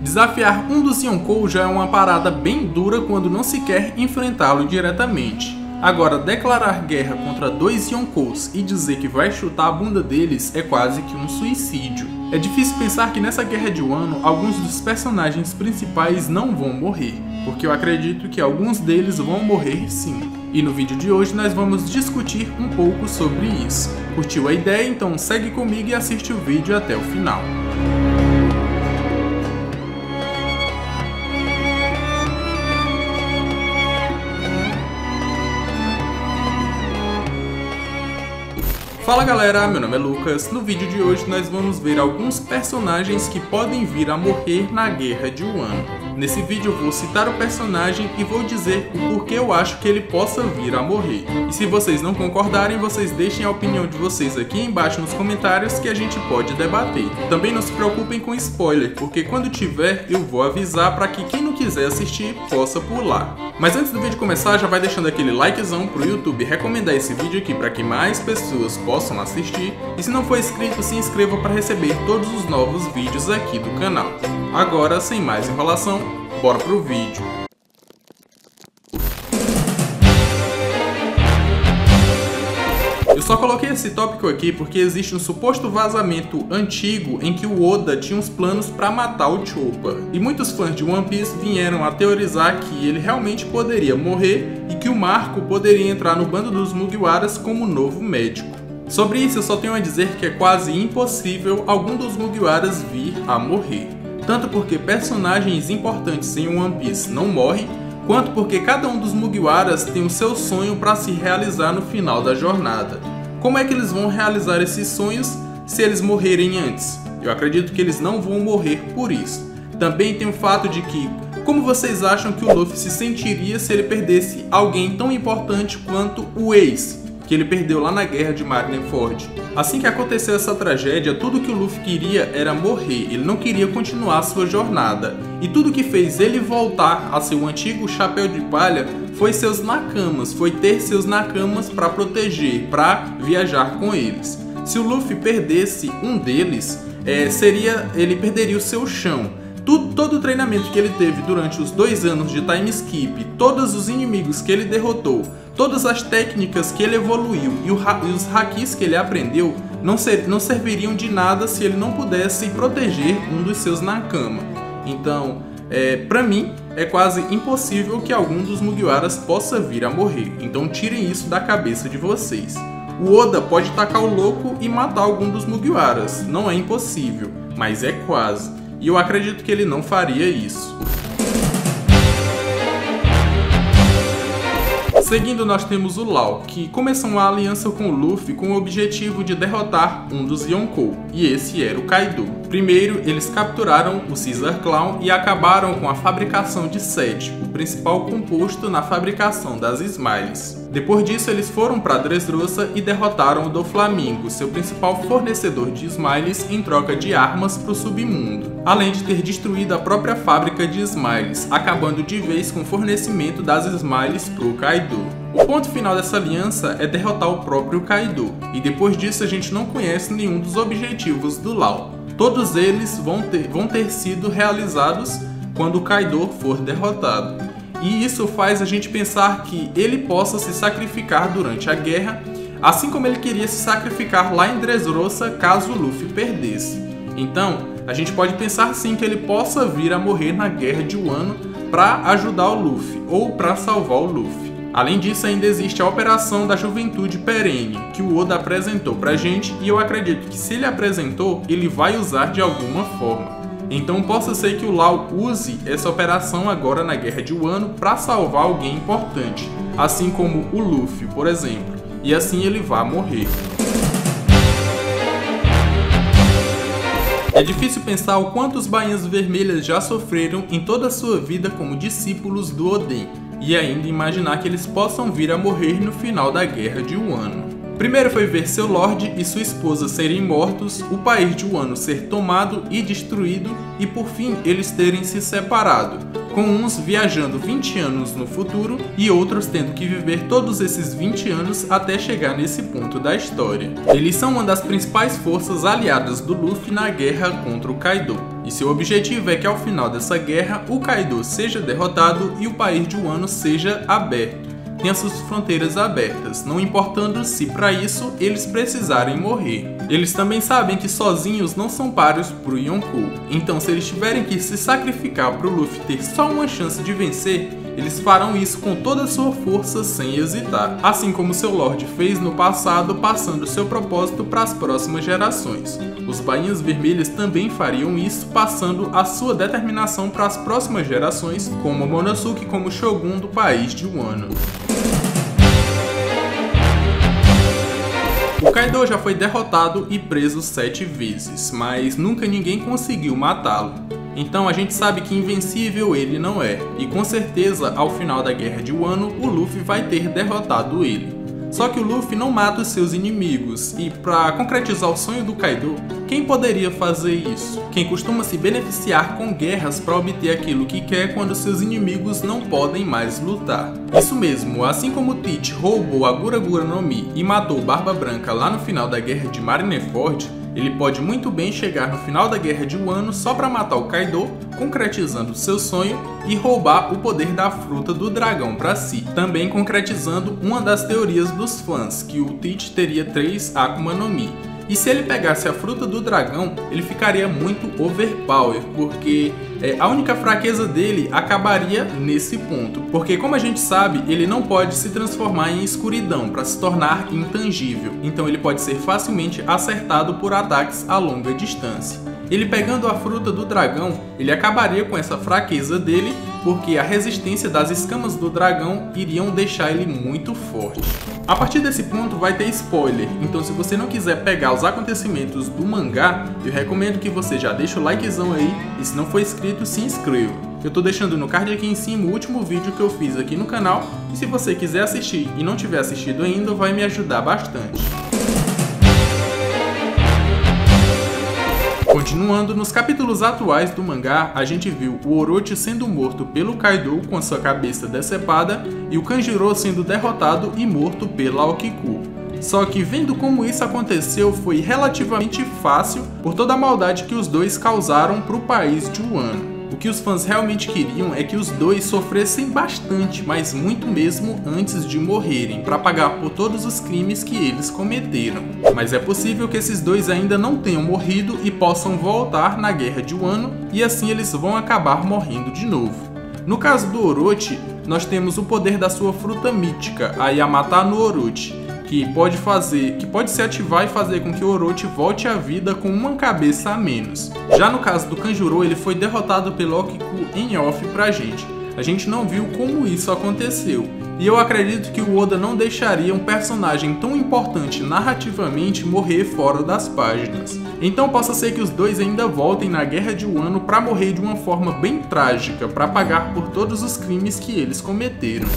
Desafiar um dos Yonkou já é uma parada bem dura quando não se quer enfrentá-lo diretamente. Agora, declarar guerra contra dois Yonkous e dizer que vai chutar a bunda deles é quase que um suicídio. É difícil pensar que nessa guerra de Wano, alguns dos personagens principais não vão morrer, porque eu acredito que alguns deles vão morrer sim. E no vídeo de hoje nós vamos discutir um pouco sobre isso. Curtiu a ideia? Então segue comigo e assiste o vídeo até o final. Fala galera, meu nome é Lucas. No vídeo de hoje nós vamos ver alguns personagens que podem vir a morrer na Guerra de Wano. Nesse vídeo eu vou citar o personagem e vou dizer o porquê eu acho que ele possa vir a morrer. E se vocês não concordarem, vocês deixem a opinião de vocês aqui embaixo nos comentários que a gente pode debater. Também não se preocupem com spoiler, porque quando tiver eu vou avisar para que quem não quiser assistir possa pular. Mas antes do vídeo começar, já vai deixando aquele likezão pro YouTube recomendar esse vídeo aqui para que mais pessoas possam assistir. E se não for inscrito, se inscreva para receber todos os novos vídeos aqui do canal. Agora, sem mais enrolação, bora pro vídeo. Eu só coloquei esse tópico aqui porque existe um suposto vazamento antigo em que o Oda tinha uns planos para matar o Chopper. E muitos fãs de One Piece vieram a teorizar que ele realmente poderia morrer e que o Marco poderia entrar no bando dos Mugiwaras como novo médico. Sobre isso eu só tenho a dizer que é quase impossível algum dos Mugiwaras vir a morrer. Tanto porque personagens importantes em One Piece não morrem, quanto porque cada um dos Mugiwaras tem o seu sonho para se realizar no final da jornada. Como é que eles vão realizar esses sonhos se eles morrerem antes? Eu acredito que eles não vão morrer por isso. Também tem o fato de que, como vocês acham que o Luffy se sentiria se ele perdesse alguém tão importante quanto o Ace, que ele perdeu lá na guerra de Marineford? Assim que aconteceu essa tragédia, tudo que o Luffy queria era morrer, ele não queria continuar sua jornada. E tudo que fez ele voltar a seu antigo chapéu de palha foi seus nakamas, foi ter seus nakamas para proteger, para viajar com eles. Se o Luffy perdesse um deles, ele perderia o seu chão. Todo o treinamento que ele teve durante os 2 anos de time skip, todos os inimigos que ele derrotou, todas as técnicas que ele evoluiu e os hakis que ele aprendeu não serviriam de nada se ele não pudesse proteger um dos seus nakama. Então, pra mim, é quase impossível que algum dos Mugiwaras possa vir a morrer. Então tirem isso da cabeça de vocês. O Oda pode tacar o louco e matar algum dos Mugiwaras. Não é impossível, mas é quase. E eu acredito que ele não faria isso. Seguindo, nós temos o Law, que começou uma aliança com o Luffy com o objetivo de derrotar um dos Yonkou, e esse era o Kaido. Primeiro, eles capturaram o Caesar Clown e acabaram com a fabricação de Sed, o principal composto na fabricação das Smiles. Depois disso, eles foram para Dressrosa e derrotaram o Doflamingo, seu principal fornecedor de Smiles, em troca de armas para o submundo, além de ter destruído a própria fábrica de Smiles, acabando de vez com o fornecimento das Smiles para o Kaido. O ponto final dessa aliança é derrotar o próprio Kaido, e depois disso a gente não conhece nenhum dos objetivos do Law. Todos eles vão ter sido realizados quando o Kaido for derrotado. E isso faz a gente pensar que ele possa se sacrificar durante a guerra, assim como ele queria se sacrificar lá em Dressrosa caso o Luffy perdesse. Então, a gente pode pensar sim que ele possa vir a morrer na Guerra de Wano para ajudar o Luffy, ou para salvar o Luffy. Além disso, ainda existe a Operação da Juventude Perene, que o Oda apresentou pra gente, e eu acredito que se ele apresentou, ele vai usar de alguma forma. Então possa ser que o Law use essa operação agora na Guerra de Wano para salvar alguém importante, assim como o Luffy, por exemplo, e assim ele vai morrer. É difícil pensar o quanto os Bainhas Vermelhas já sofreram em toda a sua vida como discípulos do Oden, e ainda imaginar que eles possam vir a morrer no final da Guerra de Wano. Primeiro foi ver seu Lorde e sua esposa serem mortos, o país de Wano ser tomado e destruído e por fim eles terem se separado, com uns viajando 20 anos no futuro e outros tendo que viver todos esses 20 anos até chegar nesse ponto da história. Eles são uma das principais forças aliadas do Luffy na guerra contra o Kaido. E seu objetivo é que ao final dessa guerra, o Kaido seja derrotado e o país de Wano seja aberto, tenha suas fronteiras abertas, não importando se para isso eles precisarem morrer. Eles também sabem que sozinhos não são páreos pro Yonkou, então se eles tiverem que se sacrificar pro Luffy ter só uma chance de vencer, eles farão isso com toda a sua força sem hesitar, assim como seu Lorde fez no passado, passando seu propósito para as próximas gerações. Os Bainhas Vermelhas também fariam isso, passando a sua determinação para as próximas gerações, como Momonosuke como Shogun do país de Wano. O Kaido já foi derrotado e preso 7 vezes, mas nunca ninguém conseguiu matá-lo. Então a gente sabe que invencível ele não é, e com certeza ao final da Guerra de Wano o Luffy vai ter derrotado ele. Só que o Luffy não mata os seus inimigos, e para concretizar o sonho do Kaido, quem poderia fazer isso? Quem costuma se beneficiar com guerras para obter aquilo que quer quando seus inimigos não podem mais lutar. Isso mesmo, assim como Teach roubou a Gura Gura no Mi e matou Barba Branca lá no final da Guerra de Marineford, ele pode muito bem chegar no final da Guerra de Wano só para matar o Kaido, concretizando seu sonho e roubar o poder da Fruta do Dragão para si, também concretizando uma das teorias dos fãs, que o Teach teria 3 Akuma no Mi. E se ele pegasse a Fruta do Dragão, ele ficaria muito overpower, porque a única fraqueza dele acabaria nesse ponto. Porque como a gente sabe, ele não pode se transformar em escuridão para se tornar intangível. Então ele pode ser facilmente acertado por ataques a longa distância. Ele pegando a Fruta do Dragão, ele acabaria com essa fraqueza dele, porque a resistência das escamas do dragão iriam deixar ele muito forte. A partir desse ponto vai ter spoiler, então se você não quiser pegar os acontecimentos do mangá, eu recomendo que você já deixe o likezão aí, e se não for inscrito, se inscreva. Eu tô deixando no card aqui em cima o último vídeo que eu fiz aqui no canal, e se você quiser assistir e não tiver assistido ainda, vai me ajudar bastante. Continuando, nos capítulos atuais do mangá, a gente viu o Orochi sendo morto pelo Kaido com a sua cabeça decepada e o Kanjuro sendo derrotado e morto pela Aokiko. Só que vendo como isso aconteceu foi relativamente fácil por toda a maldade que os dois causaram para o país de Wano. O que os fãs realmente queriam é que os dois sofressem bastante, mas muito mesmo antes de morrerem, para pagar por todos os crimes que eles cometeram. Mas é possível que esses dois ainda não tenham morrido e possam voltar na Guerra de Wano, e assim eles vão acabar morrendo de novo. No caso do Orochi, nós temos o poder da sua fruta mítica, a Yamata no Orochi, que pode se ativar e fazer com que o Orochi volte à vida com uma cabeça a menos. Já no caso do Kanjuro, ele foi derrotado pelo Aokiko em off pra gente. A gente não viu como isso aconteceu. E eu acredito que o Oda não deixaria um personagem tão importante narrativamente morrer fora das páginas. Então possa ser que os dois ainda voltem na Guerra de Wano pra morrer de uma forma bem trágica, pra pagar por todos os crimes que eles cometeram.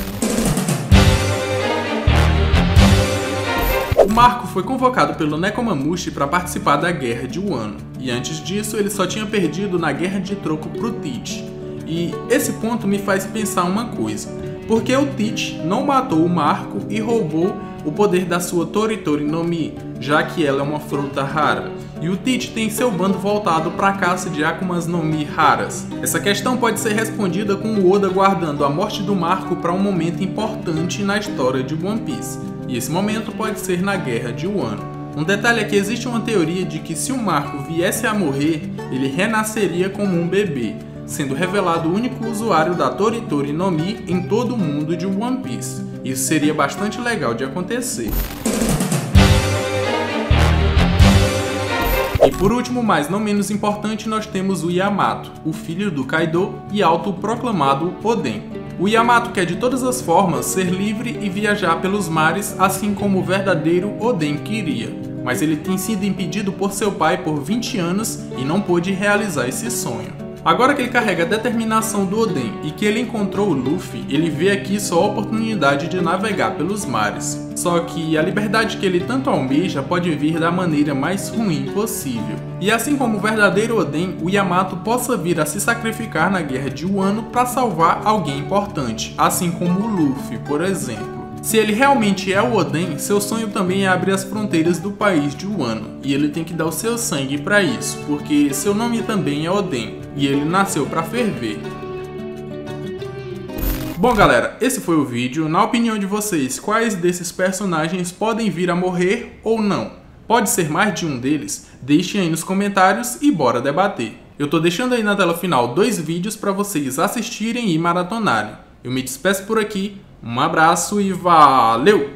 O Marco foi convocado pelo Nekomamushi para participar da Guerra de Wano, e antes disso ele só tinha perdido na Guerra de Troco pro Teach. E esse ponto me faz pensar uma coisa, porque o Teach não matou o Marco e roubou o poder da sua Toritori no Mi, já que ela é uma fruta rara, e o Teach tem seu bando voltado para a caça de Akumas no Mi raras. Essa questão pode ser respondida com o Oda guardando a morte do Marco para um momento importante na história de One Piece. E esse momento pode ser na Guerra de Wano. Um detalhe é que existe uma teoria de que se o Marco viesse a morrer, ele renasceria como um bebê, sendo revelado o único usuário da Toritori no Mi em todo o mundo de One Piece. Isso seria bastante legal de acontecer. E por último, mas não menos importante, nós temos o Yamato, o filho do Kaido e autoproclamado Oden. O Yamato quer de todas as formas ser livre e viajar pelos mares, assim como o verdadeiro Oden queria. Mas ele tem sido impedido por seu pai por 20 anos e não pôde realizar esse sonho. Agora que ele carrega a determinação do Oden e que ele encontrou o Luffy, ele vê aqui sua oportunidade de navegar pelos mares. Só que a liberdade que ele tanto almeja pode vir da maneira mais ruim possível. E assim como o verdadeiro Oden, o Yamato possa vir a se sacrificar na Guerra de Wano para salvar alguém importante, assim como o Luffy, por exemplo. Se ele realmente é o Oden, seu sonho também é abrir as fronteiras do país de Wano, e ele tem que dar o seu sangue para isso, porque seu nome também é Oden, e ele nasceu para ferver. Bom galera, esse foi o vídeo. Na opinião de vocês, quais desses personagens podem vir a morrer ou não? Pode ser mais de um deles? Deixem aí nos comentários e bora debater. Eu tô deixando aí na tela final 2 vídeos para vocês assistirem e maratonarem. Eu me despeço por aqui, um abraço e valeu!